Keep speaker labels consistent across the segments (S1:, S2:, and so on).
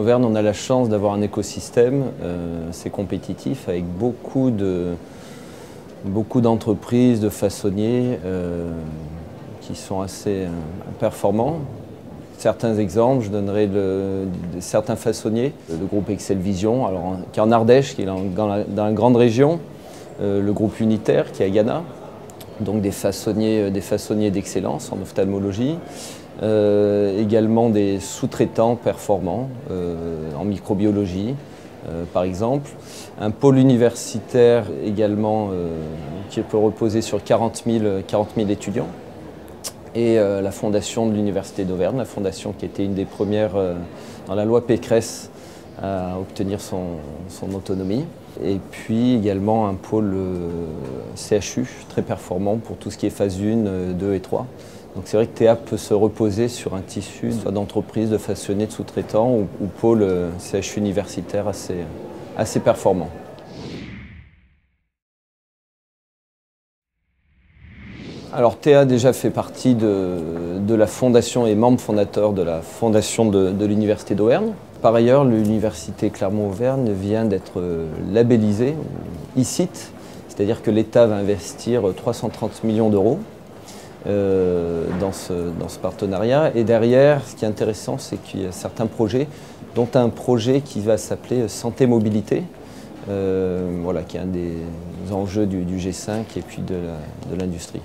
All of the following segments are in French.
S1: Auvergne, on a la chance d'avoir un écosystème, c'est compétitif, avec beaucoup d'entreprises, de façonniers qui sont assez performants. Certains exemples, je donnerai certains façonniers, le groupe Excel Vision, qui est en Ardèche, qui est dans la grande région, le groupe Unitaire qui est à Ghana, donc des façonniers d'excellence en ophtalmologie, également des sous-traitants performants en microbiologie, par exemple. Un pôle universitaire également qui peut reposer sur 40 000 étudiants. Et la fondation de l'Université d'Auvergne, la fondation qui était une des premières dans la loi Pécresse à obtenir son autonomie. Et puis également un pôle CHU très performant pour tout ce qui est phase 1, 2 et 3. Donc c'est vrai que Théa peut se reposer sur un tissu d'entreprises, de façonniers, de sous-traitants ou pôle CHU universitaire assez performant. Alors Théa déjà fait partie de la fondation et membre fondateur de la fondation de l'Université d'Auvergne. Par ailleurs, l'Université Clermont-Auvergne vient d'être labellisée ICIT, c'est-à-dire que l'État va investir 330 millions d'euros dans ce partenariat. Et derrière, ce qui est intéressant, c'est qu'il y a certains projets, dont un projet qui va s'appeler Santé Mobilité, voilà, qui est un des enjeux du G5 et puis de l'industrie.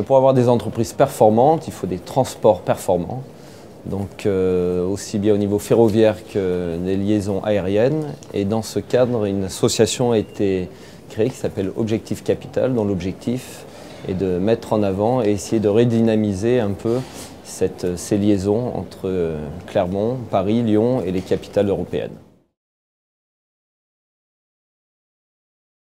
S1: Pour avoir des entreprises performantes, il faut des transports performants, donc aussi bien au niveau ferroviaire que des liaisons aériennes. Et dans ce cadre, une association a été créée qui s'appelle Objectif Capital, dont l'objectif est de mettre en avant et essayer de redynamiser un peu ces liaisons entre Clermont, Paris, Lyon et les capitales européennes.